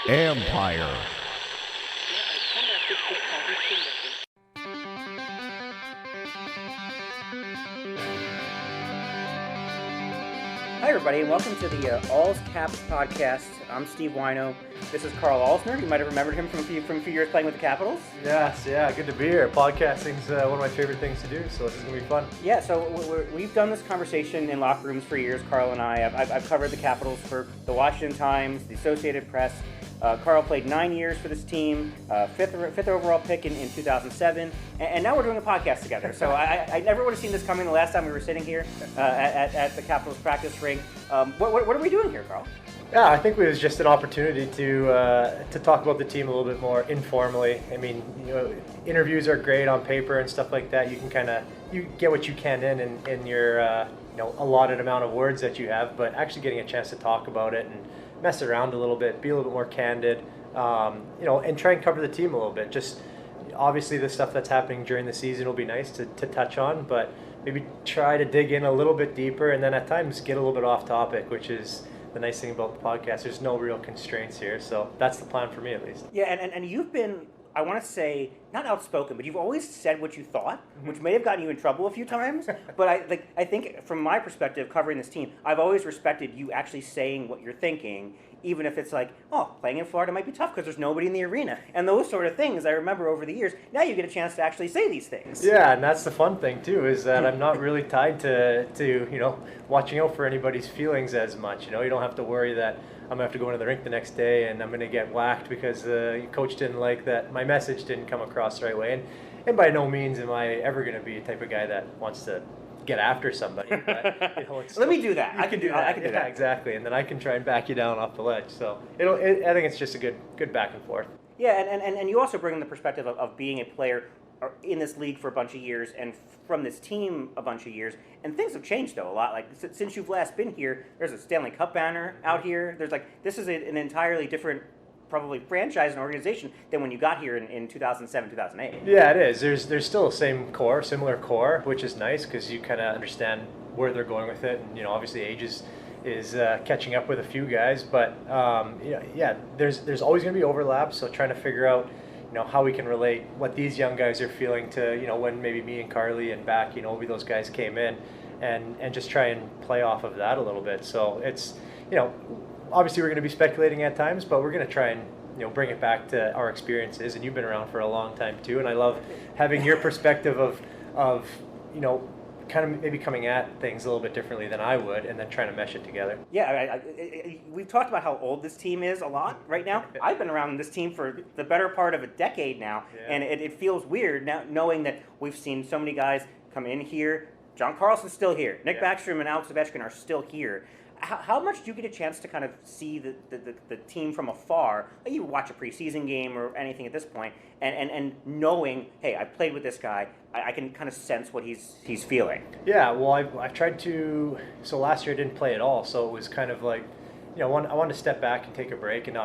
Empire. Hi, everybody, and welcome to the All's Caps podcast. I'm Steve Whyno. This is Karl Alzner. You might have remembered him from a few years playing with the Capitals. Yes, yeah, good to be here. Podcasting's one of my favorite things to do, so this is going to be fun. Yeah, so we've done this conversation in locker rooms for years, Karl and I. I've covered the Capitals for the Washington Times, the Associated Press. Karl played 9 years for this team, fifth overall pick in 2007, and now we're doing a podcast together. So I never would have seen this coming the last time we were sitting here at the Capitals practice ring. What are we doing here, Karl? Yeah, I think it was just an opportunity to talk about the team a little bit more informally. I mean, interviews are great on paper and stuff like that. You can you get what you can in your allotted amount of words that you have, but actually getting a chance to talk about it and mess around a little bit, be a little bit more candid, and try and cover the team a little bit. Just obviously the stuff that's happening during the season will be nice to touch on, but maybe try to dig in a little bit deeper and then at times get a little bit off topic, which is the nice thing about the podcast. There's no real constraints here, so that's the plan for me at least. Yeah, and you've been, I want to say, not outspoken, but you've always said what you thought, which may have gotten you in trouble a few times. But I think from my perspective, covering this team, I've always respected you actually saying what you're thinking, even if it's like, oh, playing in Florida might be tough because there's nobody in the arena. And those sort of things I remember over the years. Now you get a chance to actually say these things. Yeah, and that's the fun thing too, is that I'm not really tied to watching out for anybody's feelings as much. You don't have to worry that I'm going to have to go into the rink the next day and I'm going to get whacked because the coach didn't like that my message didn't come across the right way. And by no means am I ever going to be a type of guy that wants to get after somebody. But, let me do that. I can do that. Yeah, exactly. And then I can try and back you down off the ledge. So I think it's just a good back and forth. Yeah, and you also bring in the perspective of being a player in this league for a bunch of years and from this team a bunch of years. And things have changed, though, a lot. Like, since you've last been here, there's a Stanley Cup banner out here. There's this is an entirely different probably franchise and organization than when you got here in 2007, 2008. Yeah, it is. There's still the same core, similar core, which is nice because you kind of understand where they're going with it. And, obviously age is catching up with a few guys. But, there's always going to be overlap. So trying to figure out, how we can relate what these young guys are feeling to, when maybe me and Carly and back, those guys came in and just try and play off of that a little bit. So it's, obviously we're going to be speculating at times, but we're going to try and bring it back to our experiences. And you've been around for a long time too, and I love having your perspective of kind of maybe coming at things a little bit differently than I would, and then trying to mesh it together. Yeah, we've talked about how old this team is a lot right now. I've been around this team for the better part of a decade now, and it feels weird now knowing that we've seen so many guys come in here. John Carlson's still here. Nick Backstrom and Alex Ovechkin are still here. How much do you get a chance to kind of see the team from afar? Like you watch a preseason game or anything at this point, and knowing, hey, I played with this guy, I can kind of sense what he's feeling. Yeah, well, I've tried to. So last year I didn't play at all, so it was kind of like, I wanted to step back and take a break and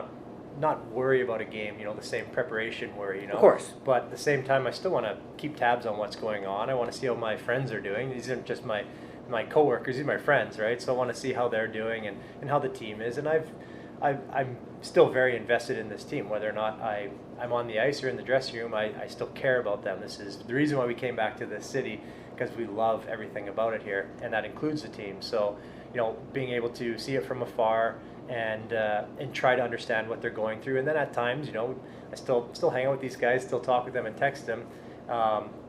not worry about a game. The same preparation worry. Of course. But at the same time, I still want to keep tabs on what's going on. I want to see how my friends are doing. These aren't just my coworkers, these are my friends, right? So I want to see how they're doing and how the team is. And I'm still very invested in this team, whether or not I'm on the ice or in the dressing room. I still care about them. This is the reason why we came back to this city, because we love everything about it here, and that includes the team. So, being able to see it from afar and try to understand what they're going through. And then at times, I still hang out with these guys, still talk with them and text them.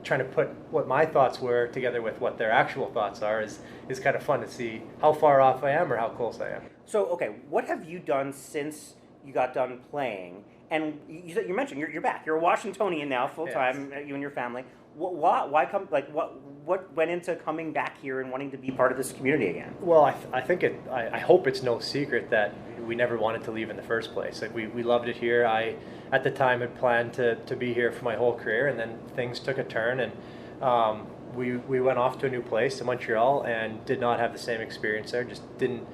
Trying to put what my thoughts were together with what their actual thoughts are is kind of fun to see how far off I am or how close I am. So, okay, what have you done since you got done playing? And you mentioned you're back. You're a Washingtonian now, full time. Yes. You and your family. Why come? Like, what went into coming back here and wanting to be part of this community again? Well, I think I hope it's no secret that we never wanted to leave in the first place. Like we loved it here. I at the time had planned to be here for my whole career, and then things took a turn, and we went off to a new place, to Montreal, and did not have the same experience there. Just didn't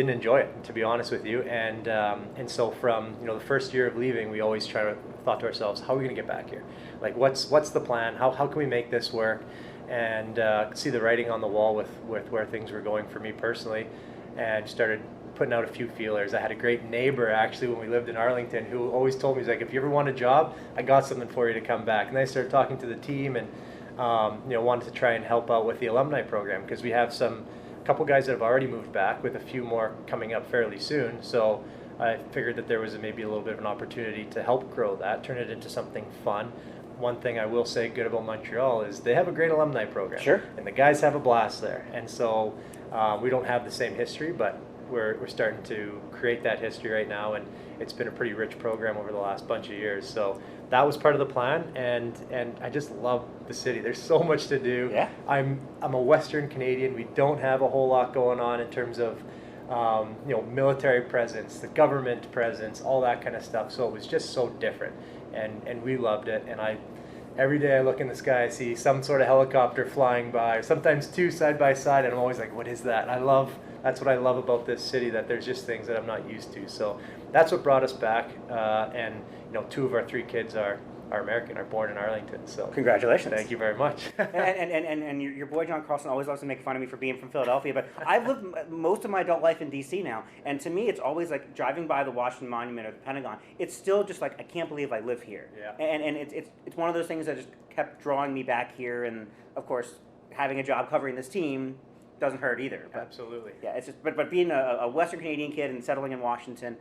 enjoy it, to be honest with you. And so from the first year of leaving, we always thought to ourselves, how are we going to get back here? Like what's the plan? How can we make this work? And see the writing on the wall with where things were going for me personally. and started putting out a few feelers. I had a great neighbor actually when we lived in Arlington who always told me, he's like, if you ever want a job, I got something for you to come back. And I started talking to the team and wanted to try and help out with the alumni program, because we have a couple guys that have already moved back, with a few more coming up fairly soon. So I figured that there was maybe a little bit of an opportunity to help grow that, turn it into something fun. One thing I will say good about Montreal is they have a great alumni program. Sure. And the guys have a blast there. And so we don't have the same history, but we're starting to create that history right now, and it's been a pretty rich program over the last bunch of years. So that was part of the plan, and I just love the city. There's so much to do. Yeah. I'm a Western Canadian. We don't have a whole lot going on in terms of military presence, the government presence, all that kind of stuff. So it was just so different, and we loved it. And every day I look in the sky, I see some sort of helicopter flying by, sometimes two side by side, and I'm always like, what is that? That's what I love about this city, that there's just things that I'm not used to. So that's what brought us back. And two of our three kids are American, are born in Arlington. So congratulations. Thank you very much. and your boy John Carlson always loves to make fun of me for being from Philadelphia, but I've lived most of my adult life in D.C. now, and to me it's always like driving by the Washington Monument or the Pentagon. It's still just like, I can't believe I live here. Yeah. And it's one of those things that just kept drawing me back here, and of course having a job covering this team doesn't hurt either. But, absolutely. Yeah, it's just but being a Western Canadian kid and settling in Washington,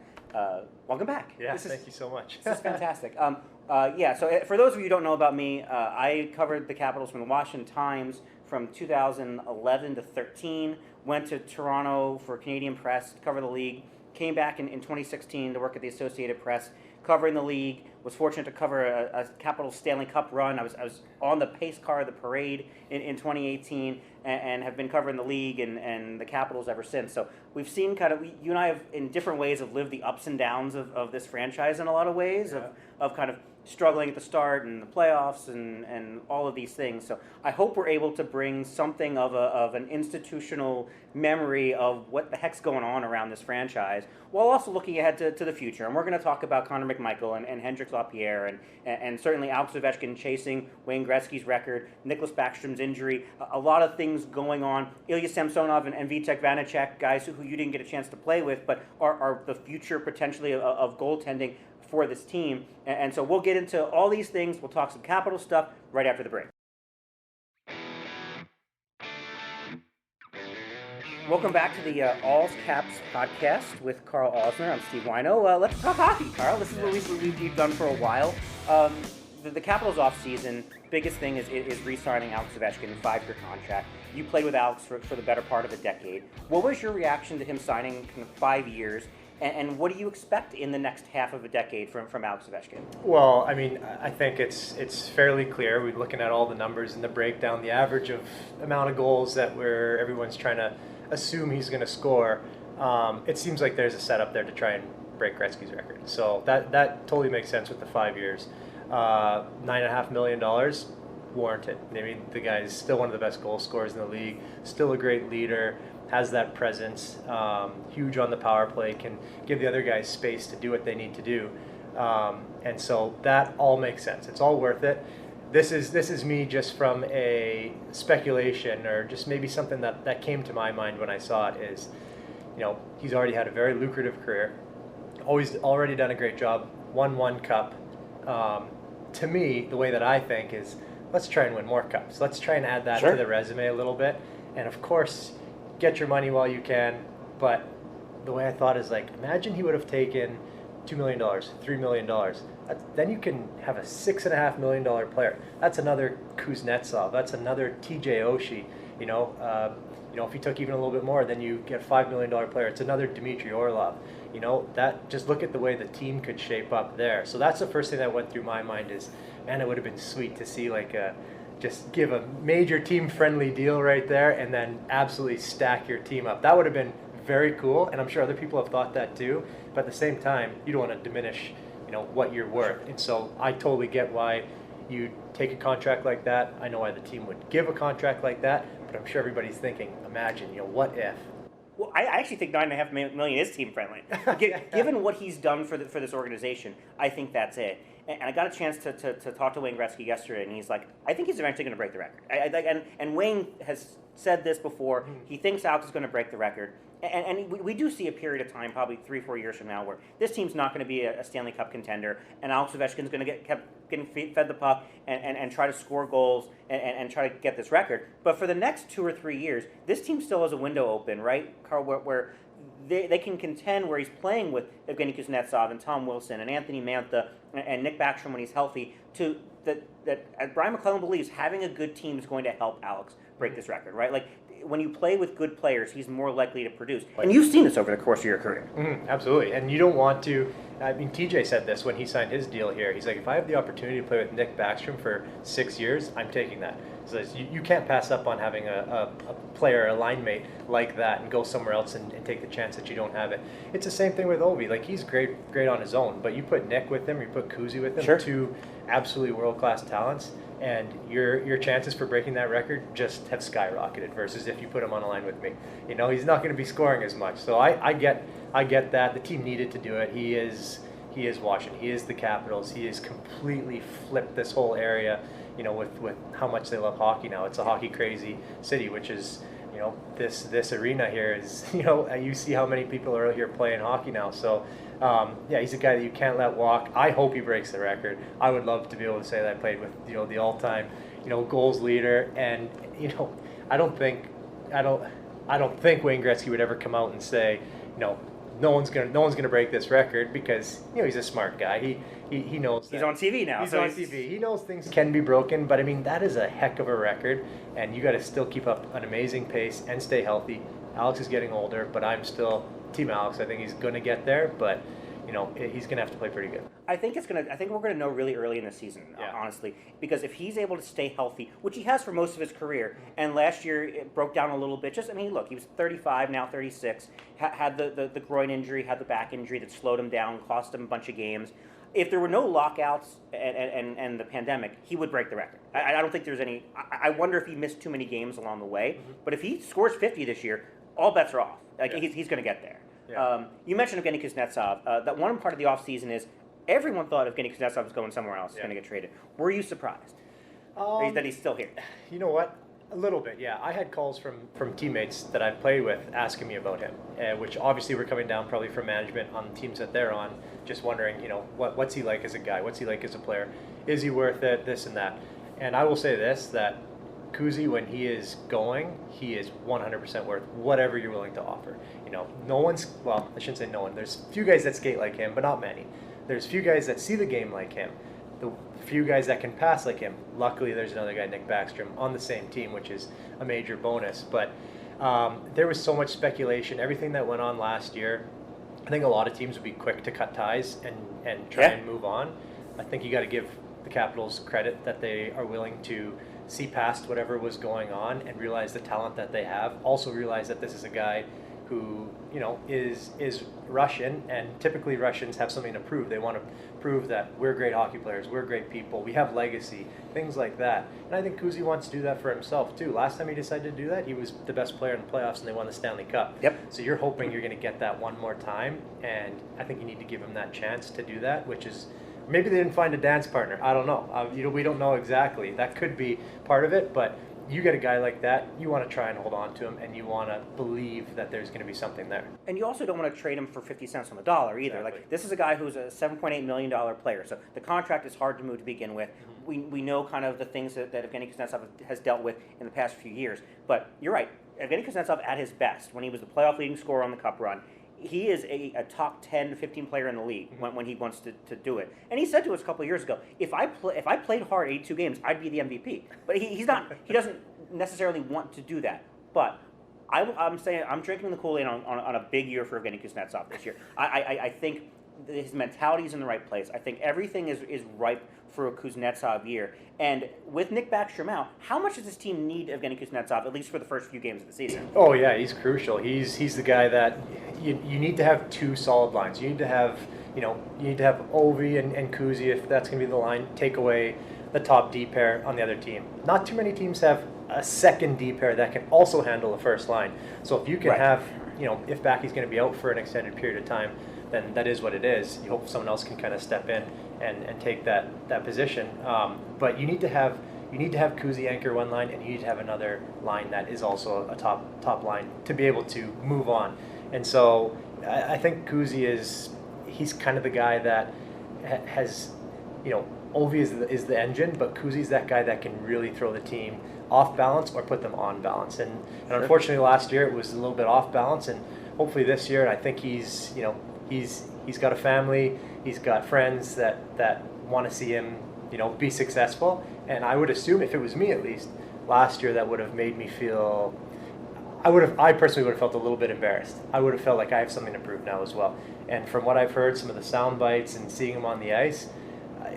welcome back. Yeah, thank you so much. This is fantastic. So for those of you who don't know about me, I covered the Capitals from the Washington Times from 2011 to 13, went to Toronto for Canadian Press, cover the league, came back in 2016 to work at the Associated Press, covering the league, was fortunate to cover a Capitals Stanley Cup run. I was on the pace car of the parade in 2018, and have been covering the league and the Capitals ever since. So we've seen you and I have in different ways have lived the ups and downs of this franchise in a lot of ways, yeah. of kind of struggling at the start and the playoffs and all of these things. So I hope we're able to bring something of an institutional memory of what the heck's going on around this franchise, while also looking ahead to the future. And we're going to talk about Conor Mcmichael and Hendrix Lapierre and certainly Alex Ovechkin chasing Wayne Gretzky's record, Nicholas Backstrom's injury, a lot of things going on. Ilya Samsonov and Vitek Vanacek, guys who you didn't get a chance to play with, but are the future potentially of goaltending for this team. And so we'll get into all these things. We'll talk some Capital stuff right after the break. Welcome back to the All's Caps podcast with Karl Alzner. I'm Steve Whyno. Let's talk hockey, Karl. This is what we've done for a while. The Capitals offseason, biggest thing is re-signing Alex Ovechkin, a 5-year contract. You played with Alex for the better part of a decade. What was your reaction to him signing 5 years? And what do you expect in the next half of a decade from Alex Ovechkin? Well, I mean, I think it's fairly clear. We're looking at all the numbers and the breakdown, the average of amount of goals that everyone's trying to assume he's going to score. It seems like there's a setup there to try and break Gretzky's record. So that totally makes sense with the 5 years. $9.5 million, warranted. I mean, the guy is still one of the best goal scorers in the league, still a great leader, has that presence, huge on the power play, can give the other guys space to do what they need to do. And so that all makes sense. It's all worth it. This is me just from a speculation, or just maybe something that came to my mind when I saw it is, he's already had a very lucrative career, already done a great job, won one cup. To me, the way that I think is, let's try and win more cups. Let's try and add that Sure. to the resume a little bit. And of course, get your money while you can. But the way I thought is, like, imagine he would have taken $2 million, $3 million. Then you can have a $6.5 million player. That's another Kuznetsov. That's another TJ Oshie. If he took even a little bit more, then you get a $5 million player. It's another Dmitry Orlov. That just look at the way the team could shape up there. So that's the first thing that went through my mind is, man, it would have been sweet to see just give a major team-friendly deal right there, and then absolutely stack your team up. That would have been very cool, and I'm sure other people have thought that too. But at the same time, you don't want to diminish, what you're worth. And so I totally get why you take a contract like that. I know why the team would give a contract like that, but I'm sure everybody's thinking, imagine, what if? Well, I actually think $9.5 million is team friendly. Given what he's done for this organization, I think that's it. And I got a chance to talk to Wayne Gretzky yesterday, and he's like, I think he's eventually going to break the record. And Wayne has said this before. He thinks Alex is going to break the record. And we do see a period of time, probably 3-4 years from now, where this team's not going to be a Stanley Cup contender, and Alex Ovechkin's going to kept getting fed the puck and try to score goals and try to get this record. But for the next 2 or 3 years, this team still has a window open, right, Karl, where they can contend, where he's playing with Evgeny Kuznetsov and Tom Wilson and Anthony Mantha and Nick Backstrom when he's healthy, that as Brian McClellan believes, having a good team is going to help Alex break this record, right? Like, when you play with good players, he's more likely to produce. And you've seen this over the course of your career. Absolutely. And you don't want to, I mean, TJ said this when he signed his deal here. He's like, if I have the opportunity to play with Nick Backstrom for 6 years, I'm taking that. So you can't pass up on having a player, a line mate like that and go somewhere else and take the chance that you don't have it. It's the same thing with Ovi. Like, he's great on his own, but you put Nick with him, you put Kuzi with him, two absolutely world-class talents, and your chances for breaking that record just have skyrocketed versus if you put him on a line with me. You know, he's not going to be scoring as much. So I get that. The team needed to do it. He is Washington. He is the Capitals. He has completely flipped this whole area, you know, with how much they love hockey now. It's a hockey crazy city, which is, you know, this arena here is, you know, you see how many people are out here playing hockey now. So yeah, he's a guy that you can't let walk. I hope he breaks the record. I would love to be able to say that I played with, you know, the all-time, you know, goals leader. And, you know, I don't think Wayne Gretzky would ever come out and say, you know, no one's gonna break this record, because, you know, he's a smart guy. He knows that. He's on TV now. He's on TV. He knows things can be broken, but I mean, that is a heck of a record, and you got to still keep up an amazing pace and stay healthy. Alex is getting older, but I'm still Team Alex. I think he's going to get there, but, you know, he's going to have to play pretty good. I think we're going to know really early in the season, honestly, because if he's able to stay healthy, which he has for most of his career, and last year it broke down a little bit. Just, I mean, look, he was 35, now 36, had the groin injury, had the back injury that slowed him down, cost him a bunch of games. If there were no lockouts and the pandemic, he would break the record. I don't think there's any. I wonder if he missed too many games along the way. But if he scores 50 this year, all bets are off. Like, he's going to get there. Yeah. You mentioned Evgeny Kuznetsov. That one part of the offseason is everyone thought Evgeny Kuznetsov was going somewhere else, going to get traded. Were you surprised that he's still here? You know what? A little bit, yeah. I had calls from teammates that I've played with asking me about him, which obviously were coming down probably from management on the teams that they're on, just wondering, you know, what's he like as a guy? What's he like as a player? Is he worth it? This and that. And I will say this, that Kuzi, when he is going, he is 100% worth whatever you're willing to offer. You know, no one's, well, I shouldn't say no one. There's few guys that skate like him, but not many. There's few guys that see the game like him. The few guys that can pass like him. Luckily, there's another guy, Nick Backstrom, on the same team, which is a major bonus. But there was so much speculation. Everything that went on last year, I think a lot of teams would be quick to cut ties and try and move on. I think you got to give the Capitals credit that they are willing to see past whatever was going on and realize the talent that they have. Also realize that this is a guy who, you know, is Russian, and typically Russians have something to prove. They want to prove that we're great hockey players, we're great people, we have legacy, things like that. And I think Kuzi wants to do that for himself too. Last time he decided to do that, he was the best player in the playoffs and they won the Stanley Cup. Yep. So you're hoping you're going to get that one more time, and I think you need to give him that chance to do that, which is, maybe they didn't find a dance partner. I don't know. You know, we don't know exactly. That could be part of it, but you get a guy like that, you want to try and hold on to him, and you want to believe that there's going to be something there. And you also don't want to trade him for 50 cents on the dollar either. Exactly. Like, this is a guy who's a $7.8 million player, so the contract is hard to move to begin with. We know kind of the things that Evgeny Kuznetsov has dealt with in the past few years. But you're right, Evgeny Kuznetsov at his best, when he was the playoff leading scorer on the Cup run, he is a top 10 to 15 player in the league when he wants to do it. And he said to us a couple of years ago, if I played hard 82 games, I'd be the MVP. But he's not. He doesn't necessarily want to do that. But I'm saying I'm drinking the Kool-Aid on a big year for Evgeny Kuznetsov this year. I think his mentality is in the right place. I think everything is ripe for a Kuznetsov year. And with Nick Backstrom out, how much does this team need Evgeny Kuznetsov, at least for the first few games of the season? Oh yeah, he's crucial. He's the guy that you need to have two solid lines. You need to have, you know, Ovi and Kuzi, if that's going to be the line. Take away the top D pair on the other team. Not too many teams have a second D pair that can also handle the first line. So if you can have, you know, if Backy's going to be out for an extended period of time, then that is what it is. You hope someone else can kind of step in and take that position. But you need to have Kuzi anchor one line, and you need to have another line that is also a top line to be able to move on. And so I think Kuzi he's kind of the guy that has, Ovi is the engine, but Kuzi's that guy that can really throw the team off balance or put them on balance. And unfortunately last year it was a little bit off balance, and hopefully this year, and I think he's got a family, he's got friends that want to see him, be successful. And I would assume, if it was me at least, last year that would have made me feel, I personally would have felt a little bit embarrassed. I would have felt like I have something to prove now as well. And from what I've heard, some of the sound bites and seeing him on the ice,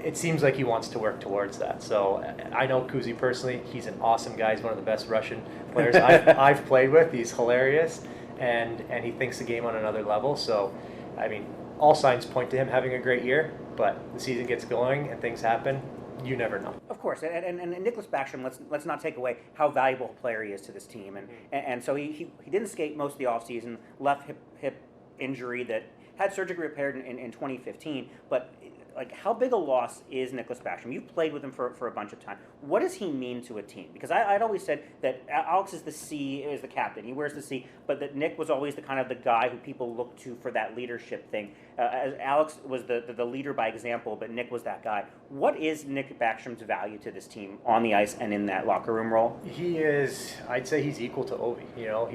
it seems like he wants to work towards that. So I know Kuzi personally. He's an awesome guy. He's one of the best Russian players I've played with. He's hilarious, and he thinks the game on another level. So, I mean, all signs point to him having a great year, but the season gets going and things happen. You never know. Of course, and Nicklas Backstrom, let's not take away how valuable a player he is to this team. And so he didn't skate most of the offseason, left hip injury that had surgically repaired in 2015, but like, how big a loss is Nicklas Backstrom? You've played with him for a bunch of time. What does he mean to a team? Because I'd always said that Alex is the captain. He wears the C, but that Nick was always the kind of the guy who people look to for that leadership thing. As Alex was the leader by example, but Nick was that guy. What is Nick Backstrom's value to this team on the ice and in that locker room role? I'd say he's equal to Ovi.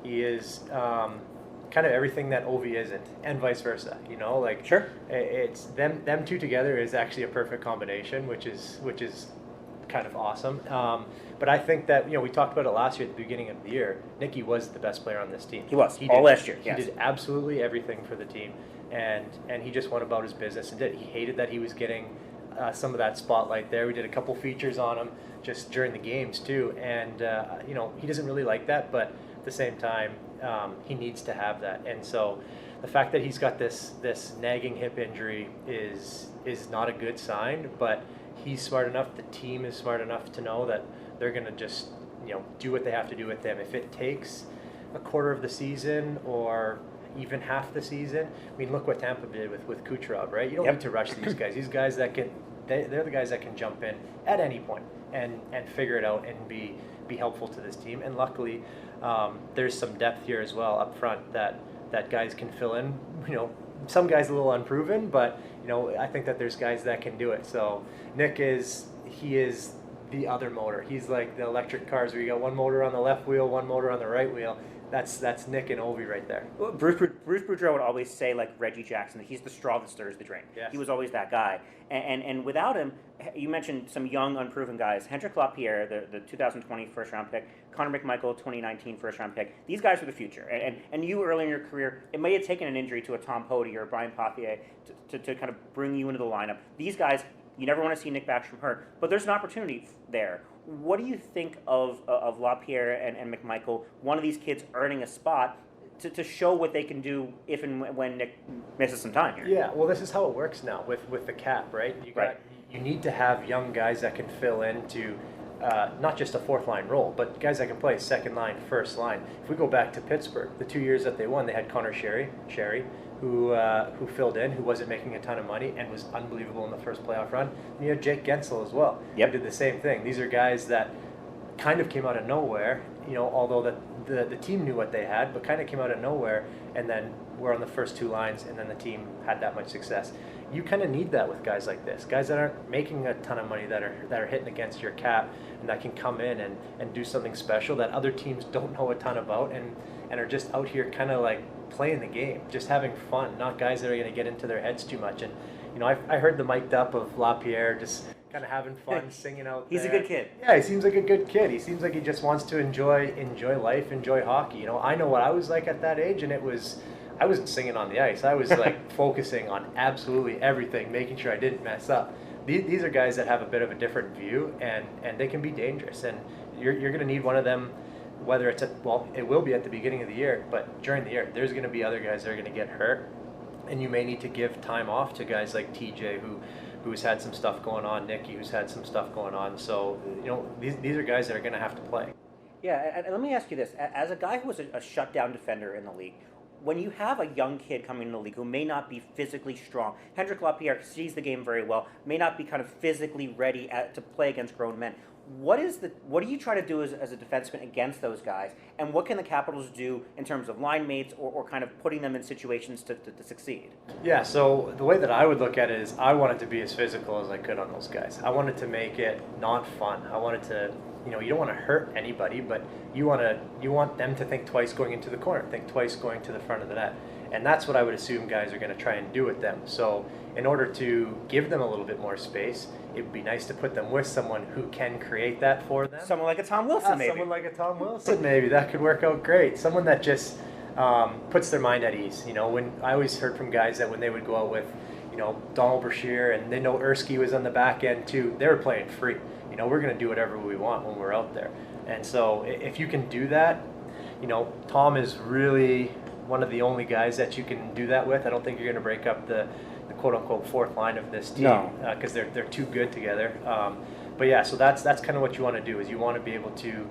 He is kind of everything that Ovi isn't, and vice versa. Sure. It's them two together is actually a perfect combination, which is kind of awesome. But I think that we talked about it last year at the beginning of the year. Nicky was the best player on this team. He was all last year. He did absolutely everything for the team, and he just went about his business and did. He hated that he was getting some of that spotlight there. We did a couple features on him just during the games too, and he doesn't really like that, but at the same time, he needs to have that. And so the fact that he's got this nagging hip injury is not a good sign, but he's smart enough, the team is smart enough to know that they're going to just do what they have to do with him. If it takes a quarter of the season or even half the season, I mean, look what Tampa did with Kucherov, right? You don't need to rush these guys. These guys they're the guys that can jump in at any point and figure it out and be helpful to this team. And luckily, there's some depth here as well up front that guys can fill in. Some guys a little unproven, but I think that there's guys that can do it. So Nick is the other motor. He's like the electric cars where you got one motor on the left wheel, one motor on the right wheel. That's Nick and Ovi right there. Well, Bruce Boudreau would always say, like Reggie Jackson, that he's the straw that stirs the drink. Yes. He was always that guy. And without him, you mentioned some young, unproven guys. Hendrik Lapierre, the 2020 first-round pick, Conor Mcmichael, 2019 first-round pick. These guys are the future. And you, early in your career, it may have taken an injury to a Tom Pody or a Brian Pothier to kind of bring you into the lineup. These guys, you never want to see Nick Backstrom hurt, but there's an opportunity there. What do you think of Lapierre and McMichael, one of these kids earning a spot to show what they can do if and when Nick misses some time here? Yeah, well, this is how it works now with the cap, right? You need to have young guys that can fill into not just a fourth-line role, but guys that can play second line, first line. If we go back to Pittsburgh, the 2 years that they won, they had Connor Sherry, who filled in, who wasn't making a ton of money and was unbelievable in the first playoff run. And you had Jake Gensel as well. Yep. Who did the same thing. These are guys that kind of came out of nowhere, although the team knew what they had, but kind of came out of nowhere and then were on the first two lines, and then the team had that much success. You kind of need that with guys like this, guys that aren't making a ton of money, that are hitting against your cap, and that can come in and do something special that other teams don't know a ton about, and are just out here kind of like playing the game, just having fun, not guys that are going to get into their heads too much. And I heard the mic'd up of Lapierre just kind of having fun, singing out there. He's a good kid. Yeah, he seems like a good kid. He seems like he just wants to enjoy life, enjoy hockey. I know what I was like at that age, and I wasn't singing on the ice. I was like focusing on absolutely everything, making sure I didn't mess up. These are guys that have a bit of a different view, and they can be dangerous. And you're going to need one of them, whether it's it will be at the beginning of the year, but during the year, there's going to be other guys that are going to get hurt, and you may need to give time off to guys like TJ who's had some stuff going on, Nicky who's had some stuff going on. So these are guys that are going to have to play. Yeah, and let me ask you this: as a guy who was a shutdown defender in the league, when you have a young kid coming in the league who may not be physically strong, Hendrik Lapierre sees the game very well, may not be kind of physically ready to play against grown men. what do you try to do as a defenseman against those guys, and what can the Capitals do in terms of line mates or kind of putting them in situations to succeed? Yeah, so the way that I would look at it is I wanted to be as physical as I could on those guys. I wanted to make it not fun. I wanted to, you don't want to hurt anybody, but you want them to think twice going into the corner, think twice going to the front of the net. And that's what I would assume guys are going to try and do with them. So in order to give them a little bit more space, it would be nice to put them with someone who can create that for them. Someone like a Tom Wilson, maybe. Someone like a Tom Wilson, maybe. That could work out great. Someone that just puts their mind at ease. When I always heard from guys that when they would go out with, Donald Brashear, and they know Erskine was on the back end too, they were playing free. We're going to do whatever we want when we're out there. And so if you can do that, Tom is really one of the only guys that you can do that with. I don't think you're going to break up the quote-unquote fourth line of this team because they're too good together. But yeah, so that's kind of what you want to do, is you want to be able to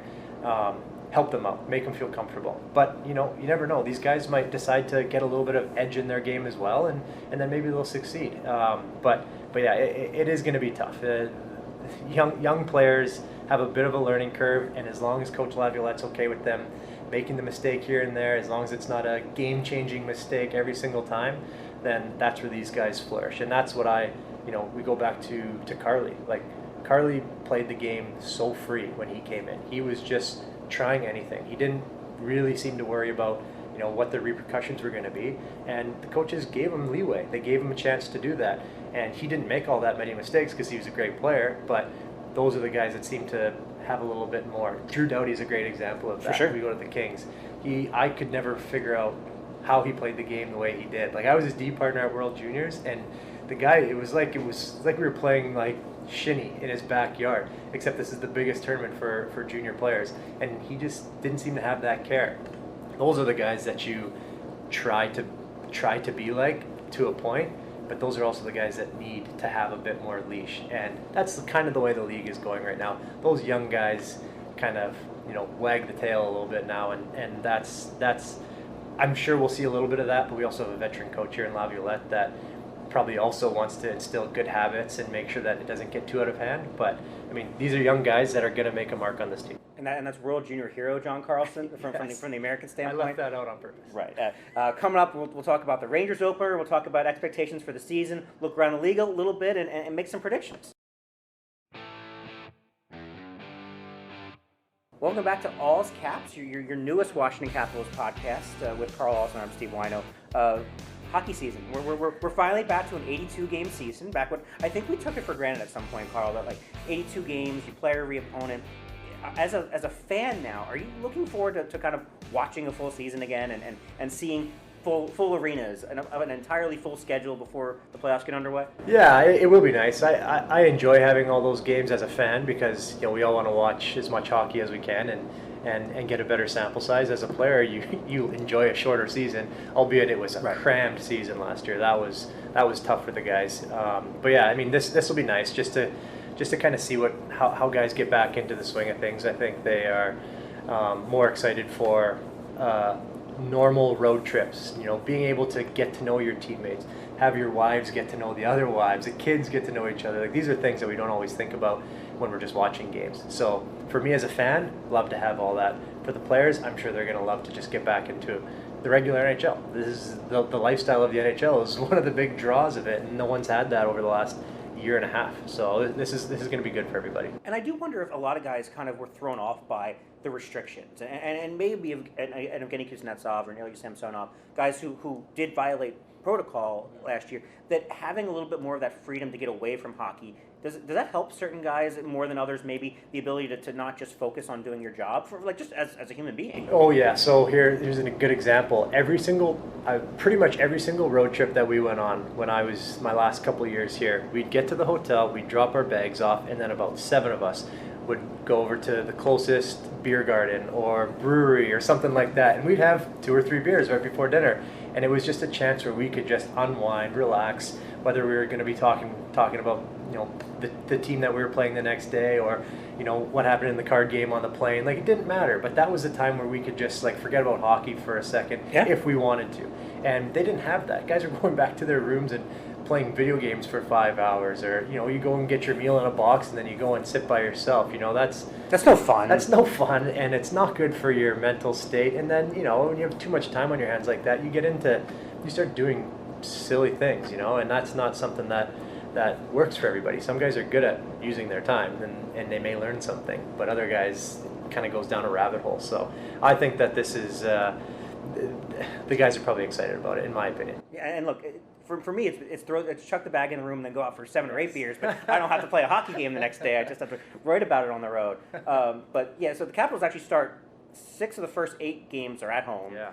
help them out, make them feel comfortable. But you never know. These guys might decide to get a little bit of edge in their game as well, and then maybe they'll succeed. But yeah, it is going to be tough. Young players have a bit of a learning curve, and as long as Coach Laviolette's okay with them making the mistake here and there, as long as it's not a game-changing mistake every single time, then that's where these guys flourish. And that's what we go back to Karl. Like, Karl played the game so free when he came in. He was just trying anything. He didn't really seem to worry about what the repercussions were going to be, and the coaches gave him leeway. They gave him a chance to do that, and he didn't make all that many mistakes because he was a great player, but those are the guys that seem to have a little bit more. Drew Doughty's a great example of that. For sure. We go to the Kings. I could never figure out how he played the game the way he did. Like, I was his D partner at World Juniors, and the guy, it was like we were playing like shinny in his backyard, except this is the biggest tournament for junior players, and he just didn't seem to have that care. Those are the guys that you try to be like to a point, but those are also the guys that need to have a bit more leash, and that's kind of the way the league is going right now. Those young guys kind of wag the tail a little bit now, and that's I'm sure we'll see a little bit of that, but we also have a veteran coach here in Laviolette that probably also wants to instill good habits and make sure that it doesn't get too out of hand. But I mean, these are young guys that are going to make a mark on this team. And that's World Junior hero John Carlson from the American standpoint. I left that out on purpose. Right. Coming up, we'll talk about the Rangers opener. We'll talk about expectations for the season. Look around the league a little bit and make some predictions. Welcome back to All's Caps, your newest Washington Capitals podcast with Karl Alzner. I'm Steve Whyno. Hockey season. We're finally back to an 82-game season. Back when I think we took it for granted at some point, Karl, that like 82 games, you play every opponent. As a fan now, are you looking forward to kind of watching a full season again and seeing full arenas and an entirely full schedule before the playoffs get underway? Yeah, it will be nice. I enjoy having all those games as a fan because we all want to watch as much hockey as we can and get a better sample size. As a player, you enjoy a shorter season, albeit it was a crammed season last year. That was tough for the guys. But yeah, I mean this will be nice just to kind of see how guys get back into the swing of things. I think they are more excited for normal road trips, being able to get to know your teammates, have your wives get to know the other wives, the kids get to know each other. Like, these are things that we don't always think about when we're just watching games. So for me as a fan, love to have all that. For the players, I'm sure they're going to love to just get back into the regular NHL. This is the lifestyle of the NHL is one of the big draws of it, and no one's had that over the last year and a half. So this is going to be good for everybody. And I do wonder if a lot of guys kind of were thrown off by the restrictions, and maybe Evgeny Kuznetsov or Ilya Samsonov, guys who did violate protocol last year, that having a little bit more of that freedom to get away from hockey, does that help certain guys more than others, maybe the ability to not just focus on doing your job, for like just as a human being? Oh yeah, so here's a good example. Pretty much every single road trip that we went on when I was my last couple of years here, we'd get to the hotel, we'd drop our bags off, and then about 7 of us would go over to the closest beer garden or brewery or something like that, and we'd have 2 or 3 beers right before dinner, and it was just a chance where we could just unwind, relax, whether we were going to be talking about the team that we were playing the next day, or what happened in the card game on the plane. Like, it didn't matter, but that was a time where we could just like forget about hockey for a second if we wanted to. And they didn't have that. Guys are going back to their rooms and playing video games for 5 hours, or you go and get your meal in a box and then you go and sit by yourself. That's no fun. That's no fun, and it's not good for your mental state. And then when you have too much time on your hands like that, you start doing silly things, and that's not something that works for everybody. Some guys are good at using their time, and they may learn something, but other guys kind of goes down a rabbit hole. So I think that this is the guys are probably excited about it, in my opinion. Yeah, and look, for me, it's chuck the bag in the room and then go out for 7 or 8 beers. But I don't have to play a hockey game the next day. I just have to write about it on the road. But yeah, so the Capitals actually start 6 of the first 8 games are at home. Yeah.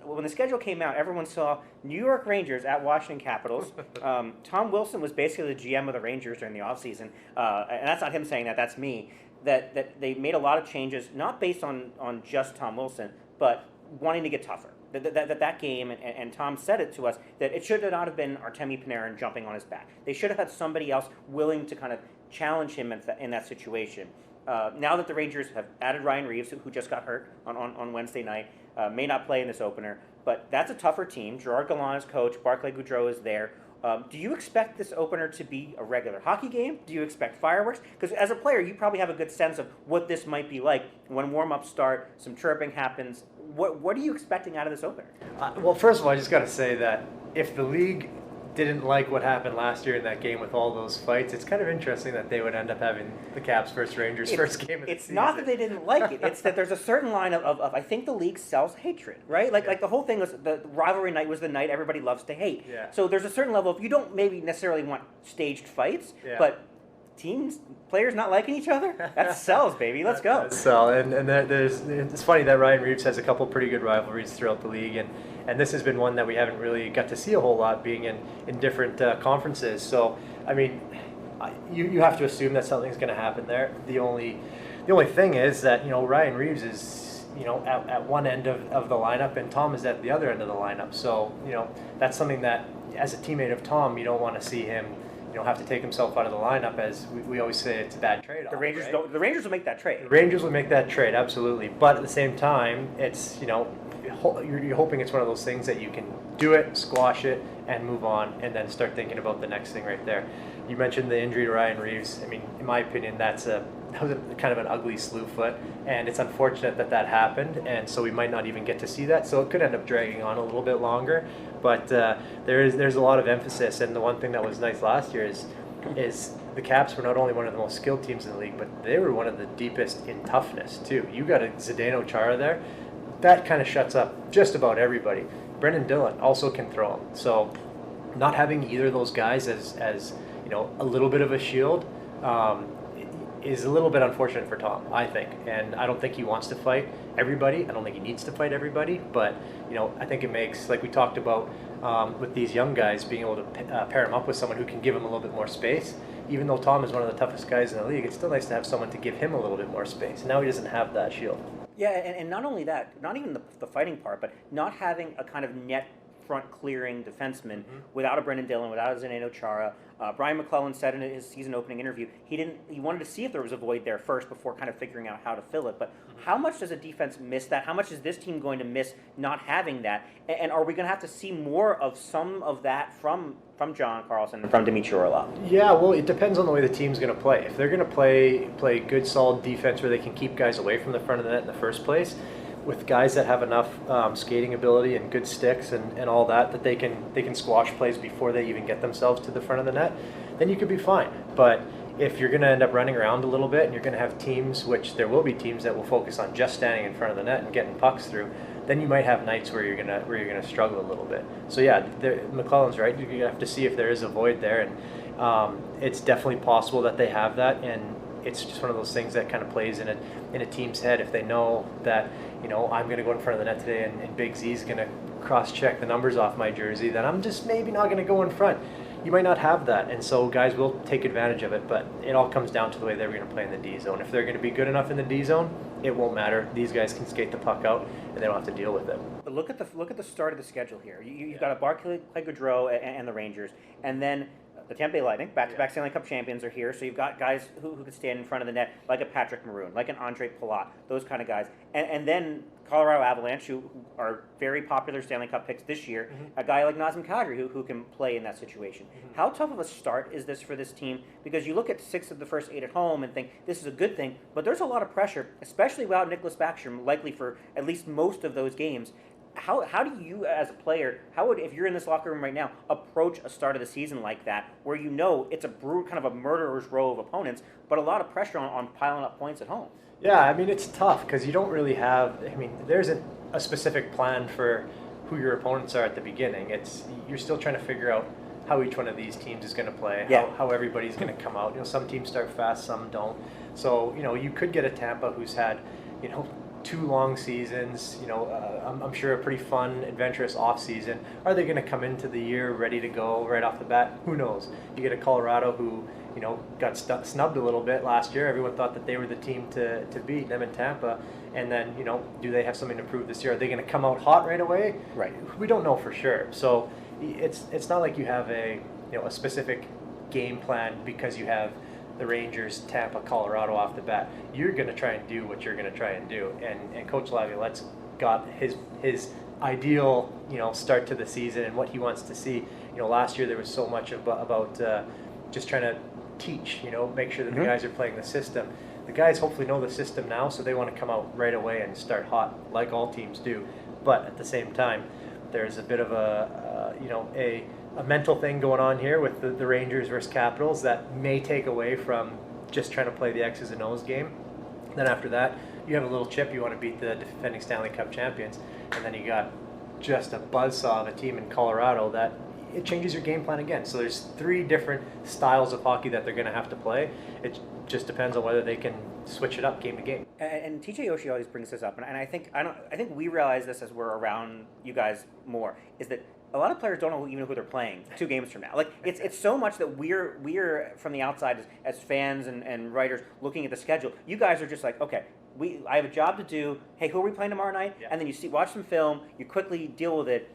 When the schedule came out, everyone saw New York Rangers at Washington Capitals. Tom Wilson was basically the GM of the Rangers during the offseason. And that's not him saying that, that's me. That they made a lot of changes, not based on just Tom Wilson, but wanting to get tougher. That game, and Tom said it to us, that it should not have been Artemi Panarin jumping on his back. They should have had somebody else willing to kind of challenge him in that situation. Now that the Rangers have added Ryan Reeves, who just got hurt on Wednesday night, may not play in this opener, but that's a tougher team. Gerard Gallant is coach. Barclay Goudreau is there. Do you expect this opener to be a regular hockey game? Do you expect fireworks? Because as a player, you probably have a good sense of what this might be like when warm-ups start, some chirping happens. What are you expecting out of this opener? Well, first of all, I just got to say that if the league didn't like what happened last year in that game with all those fights, it's kind of interesting that they would end up having the Caps versus Rangers first game of the season. It's not that they didn't like it. It's that there's a certain line of I think the league sells hatred, right? Like the whole thing was the rivalry night was the night everybody loves to hate. Yeah. So there's a certain level of, you don't maybe necessarily want staged fights, but players not liking each other, that sells, baby. Let's go. Sell, and it's funny that Ryan Reeves has a couple pretty good rivalries throughout the league, and this has been one that we haven't really got to see a whole lot, being in different conferences. So I mean, you have to assume that something's going to happen there. The only thing is that Ryan Reeves is at one end of the lineup, and Tom is at the other end of the lineup. So that's something that, as a teammate of Tom, you don't want to see him have to take himself out of the lineup, as we always say it's a bad trade-off. The Rangers right? The Rangers will make that trade. The Rangers will make that trade, absolutely. But at the same time, it's you're hoping it's one of those things that you can do it, squash it, and move on, and then start thinking about the next thing right there. You mentioned the injury to Ryan Reeves. I mean, in my opinion, that was kind of an ugly slew foot, and it's unfortunate that happened, and so we might not even get to see that. So it could end up dragging on a little bit longer. But there's a lot of emphasis, and the one thing that was nice last year is the Caps were not only one of the most skilled teams in the league, but they were one of the deepest in toughness too. You got a Zdeno Chara there, that kind of shuts up just about everybody. Brendan Dillon also can throw him. So not having either of those guys as a little bit of a shield is a little bit unfortunate for Tom, I think. And I don't think he wants to fight everybody. I don't think he needs to fight everybody. But, I think it makes, like we talked about with these young guys, being able to pair him up with someone who can give him a little bit more space. Even though Tom is one of the toughest guys in the league, it's still nice to have someone to give him a little bit more space. And now he doesn't have that shield. Yeah, and not only that, not even the fighting part, but not having a kind of net front clearing defenseman without a Brendan Dillon, without a Zdeno Chara. Brian McClellan said in his season opening interview he wanted to see if there was a void there first before kind of figuring out how to fill it. But how much does a defense miss that? How much is this team going to miss not having that? And are we going to have to see more of some of that from John Carlson and from Dmitry Orlov? Yeah, well, it depends on the way the team's going to play. If they're going to play good, solid defense where they can keep guys away from the front of the net in the first place, with guys that have enough skating ability and good sticks and all that they can squash plays before they even get themselves to the front of the net, then you could be fine. But if you're going to end up running around a little bit and you're going to have teams, which there will be teams that will focus on just standing in front of the net and getting pucks through, then you might have nights where you're gonna struggle a little bit. So yeah, McClellan's right. You have to see if there is a void there, and it's definitely possible that they have that, and it's just one of those things that kind of plays in a team's head. If they know that I'm going to go in front of the net today and Big Z's going to cross-check the numbers off my jersey, then I'm just maybe not going to go in front. You might not have that, and so guys will take advantage of it, but it all comes down to the way they're going to play in the D zone. If they're going to be good enough in the D zone, it won't matter. These guys can skate the puck out, and they don't have to deal with it. But look at the start of the schedule here. You've got a Barclay Goudreau and the Rangers, and then the Tampa Bay Lightning, back-to-back Stanley Cup champions, are here. So you've got guys who can stand in front of the net, like a Patrick Maroon, like an Andre Palat, those kind of guys. And then Colorado Avalanche, who are very popular Stanley Cup picks this year, a guy like Nazem Kadri who can play in that situation. How tough of a start is this for this team? Because you look at 6 of the first 8 at home and think this is a good thing, but there's a lot of pressure, especially without Nicholas Backstrom, likely for at least most of those games. How do you, as a player, if you're in this locker room right now, approach a start of the season like that, where you know it's kind of a murderer's row of opponents, but a lot of pressure on piling up points at home? Yeah, I mean, it's tough because you don't really have, there isn't a specific plan for who your opponents are at the beginning. You're still trying to figure out how each one of these teams is going to play, how everybody's going to come out. Some teams start fast, some don't. So, you could get a Tampa who's had, 2 long seasons, I'm sure a pretty fun, adventurous off season. Are they going to come into the year ready to go right off the bat? Who knows? You get a Colorado who, got snubbed a little bit last year. Everyone thought that they were the team to beat, them in Tampa. And then, do they have something to prove this year? Are they going to come out hot right away? Right. We don't know for sure. So it's not like you have a specific game plan because you have the Rangers, Tampa, Colorado off the bat. You're going to try and do what you're going to try and do. And Coach Laviolette's got his ideal, start to the season and what he wants to see. Last year there was so much about just trying to teach, make sure that the guys are playing the system. The guys hopefully know the system now, so they want to come out right away and start hot, like all teams do. But at the same time, there's a bit of a mental thing going on here with the Rangers versus Capitals that may take away from just trying to play the X's and O's game. Then after that, you have a little chip. You want to beat the defending Stanley Cup champions. And then you got just a buzzsaw of a team in Colorado that it changes your game plan again. So there's 3 different styles of hockey that they're going to have to play. It just depends on whether they can switch it up game to game. And TJ Oshie always brings this up, and I think we realize this as we're around you guys more, is that a lot of players don't know even who they're playing 2 games from now. Like it's so much that we're from the outside as fans and writers looking at the schedule. You guys are just like, okay, I have a job to do. Hey, who are we playing tomorrow night? Yeah. And then you watch some film, you quickly deal with it.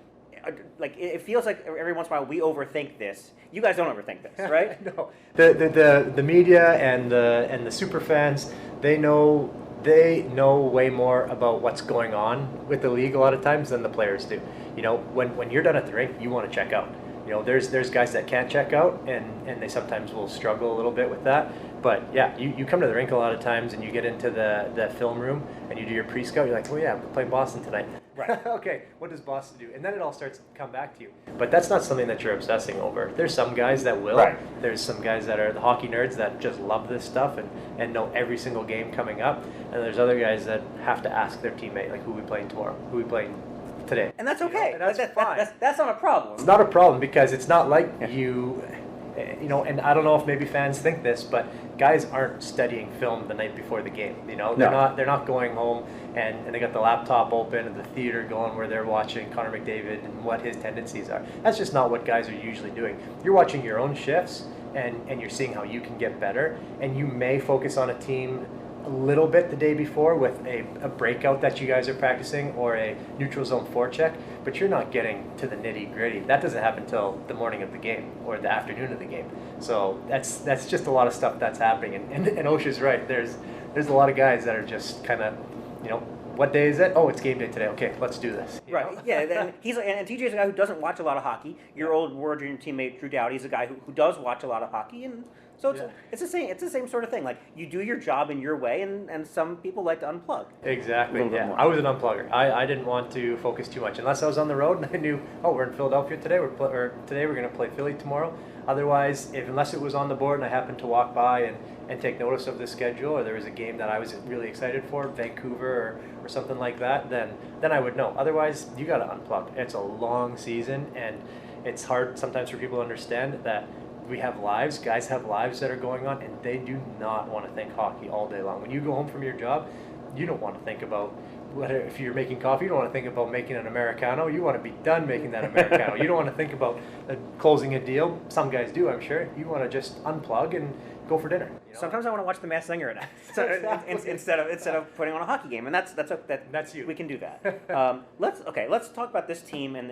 Like it feels like every once in a while we overthink this. You guys don't overthink this, right? No. The media and the super fans, they know way more about what's going on with the league a lot of times than the players do. When you're done at the rink, you want to check out. There's guys that can't check out, and they sometimes will struggle a little bit with that. But yeah, you come to the rink a lot of times, and you get into the film room, and you do your pre-scout. You're like, oh yeah, we're playing Boston tonight. Right. Okay, what does Boston do? And then it all starts to come back to you. But that's not something that you're obsessing over. There's some guys that will. Right. There's some guys that are the hockey nerds that just love this stuff and know every single game coming up. And there's other guys that have to ask their teammate, like, who are we playing tomorrow? Who are we playing today? And that's okay. And that's fine. That's not a problem. It's not a problem because it's not like you and I don't know if maybe fans think this, but guys aren't studying film the night before the game. They're not going home and they got the laptop open and the theater going where they're watching Connor McDavid and what his tendencies are. That's just not what guys are usually doing. You're watching your own shifts and you're seeing how you can get better, and you may focus on a team a little bit the day before with a breakout that you guys are practicing or a neutral zone forecheck, but you're not getting to the nitty gritty. That doesn't happen until the morning of the game or the afternoon of the game. So that's just a lot of stuff that's happening. And Osha's right. There's a lot of guys that are just kind of, what day is it? Oh, it's game day today. Okay, let's do this. Right. Yeah. And TJ's a guy who doesn't watch a lot of hockey. Your old World Junior teammate Drew Doughty's a guy who does watch a lot of hockey, and so it's the same sort of thing. Like, you do your job in your way, and some people like to unplug. Exactly. Yeah. I was an unplugger. I didn't want to focus too much unless I was on the road and I knew, we're in Philadelphia today. Today we're going to play Philly tomorrow. Otherwise, unless it was on the board and I happened to walk by and take notice of the schedule, or there was a game that I was really excited for, Vancouver or something like that, then I would know. Otherwise, you got to unplug. It's a long season, and it's hard sometimes for people to understand that we have lives. Guys have lives that are going on, and they do not want to think hockey all day long. When you go home from your job, you don't want to think about if you're making coffee. You don't want to think about making an Americano. You want to be done making that Americano. You don't want to think about closing a deal. Some guys do, I'm sure. You want to just unplug and go for dinner. Sometimes I want to watch The Masked Singer at night instead of putting on a hockey game, and that's you. We can do that. Let's talk about this team and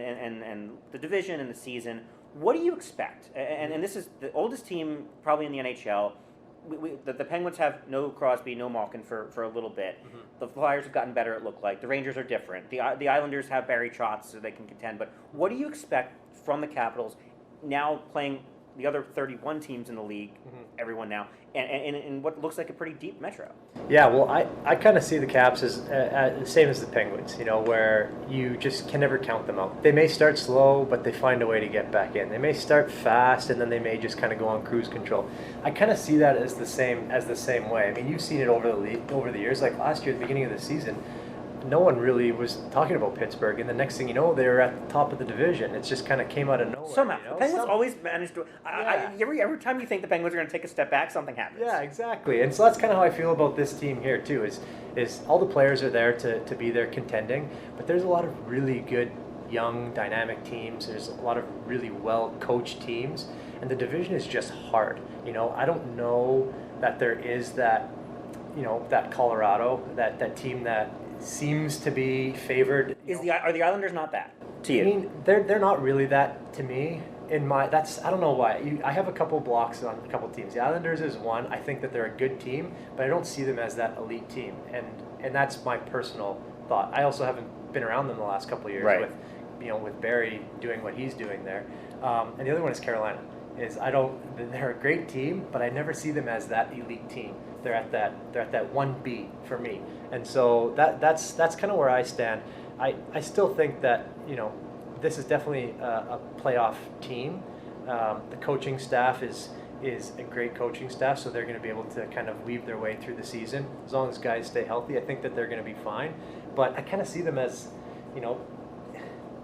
the division and the season. What do you expect? And this is the oldest team probably in the NHL. The Penguins have no Crosby, no Malkin for a little bit. Mm-hmm. The Flyers have gotten better, it looked like. The Rangers are different. The Islanders have Barry Trotz, so they can contend. But what do you expect from the Capitals now playing the other 31 teams in the league, everyone now, and in what looks like a pretty deep Metro? Yeah, well, I kind of see the Caps as the same as the Penguins, where you just can never count them out. They may start slow, but they find a way to get back in. They may start fast, and then they may just kind of go on cruise control. I kind of see that as the same way. I mean, you've seen it over the years. Like last year, at the beginning of the season, no one really was talking about Pittsburgh, and the next thing you know, they were at the top of the division. It just kind of came out of nowhere. Somehow, the Penguins always managed to. Every time you think the Penguins are going to take a step back, something happens. Yeah, exactly. And so that's kind of how I feel about this team here too. Is all the players are there to be there contending, but there's a lot of really good, young, dynamic teams. There's a lot of really well coached teams, and the division is just hard. I don't know that there is that, that Colorado, that team that seems to be favored. Are the Islanders not that to you? I mean, they're not really that to me. I don't know why. I have a couple blocks on a couple teams. The Islanders is one. I think that they're a good team, but I don't see them as that elite team, and that's my personal thought. I also haven't been around them the last couple of years with Barry doing what he's doing there. And the other one is Carolina. They're a great team, but I never see them as that elite team. They're at that 1B for me, and so that's kind of where I stand. I still think that this is definitely a playoff team. The coaching staff is a great coaching staff, so they're going to be able to kind of weave their way through the season as long as guys stay healthy. I think that they're going to be fine, but I kind of see them as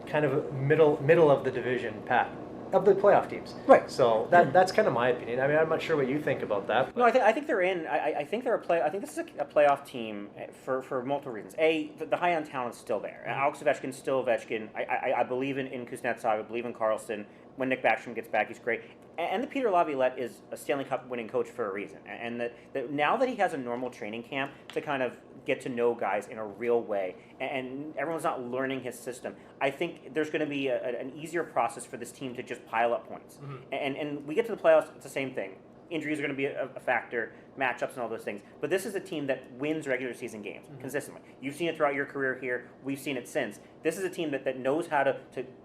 kind of middle of the division pack of the playoff teams. Right. So that's kind of my opinion. I mean, I'm not sure what you think about that. No, I think they're in. I think they're I think this is a playoff team for multiple reasons. The high end talent's still there. Alex Ovechkin's still Ovechkin. I believe in Kuznetsov. I believe in Karlsson. When Nick Backstrom gets back, he's great. And the Peter Laviolette is a Stanley Cup winning coach for a reason. And that now that he has a normal training camp to kind of get to know guys in a real way, and everyone's not learning his system, I think there's going to be an easier process for this team to just pile up points. And we get to the playoffs, it's the same thing. Injuries are going to be a factor, matchups and all those things. But this is a team that wins regular season games consistently. You've seen it throughout your career here. We've seen it since. This is a team that knows how to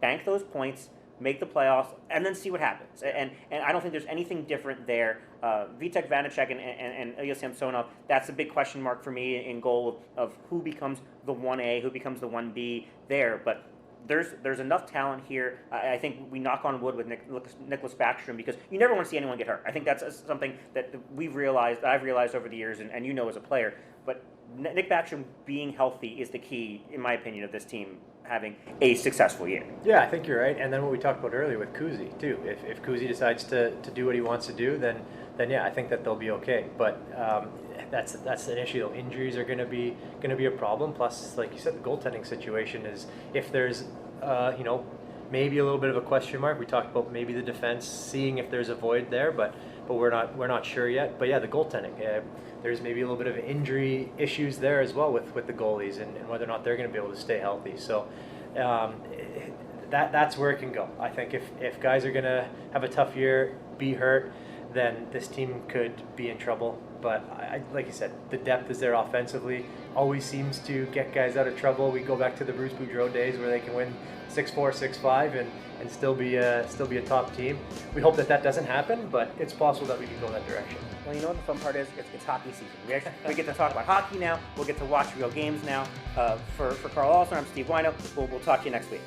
bank those points, make the playoffs, and then see what happens. And I don't think there's anything different there. Vitek Vanacek and Ilya Samsonov, that's a big question mark for me in goal of who becomes the 1A, who becomes the 1B there. But there's enough talent here. I think we knock on wood with Nicholas Backstrom, because you never want to see anyone get hurt. I think that's something that I've realized over the years, and as a player. But Nick Backstrom being healthy is the key, in my opinion, of this team having a successful year. Yeah, I think you're right. And then what we talked about earlier with Kuzi too. If Kuzi decides to do what he wants to do, then yeah, I think that they'll be okay. But that's an issue though. Injuries are going to be a problem. Plus, like you said, the goaltending situation is, if there's maybe a little bit of a question mark. We talked about maybe the defense, seeing if there's a void there, but we're not sure yet. But yeah, the goaltending. There's maybe a little bit of injury issues there as well with the goalies, and whether or not they're going to be able to stay healthy. So that's where it can go. I think if guys are going to have a tough year, be hurt, then this team could be in trouble. But like you said, the depth is there offensively. Always seems to get guys out of trouble. We go back to the Bruce Boudreau days where they can win 6-4, 6-5, and still be a top team. We hope that doesn't happen, but it's possible that we can go that direction. Well, you know what the fun part is? It's hockey season. We get to talk about hockey now. We'll get to watch real games now. For Karl Alzner, I'm Steve Whyno. We'll talk to you next week.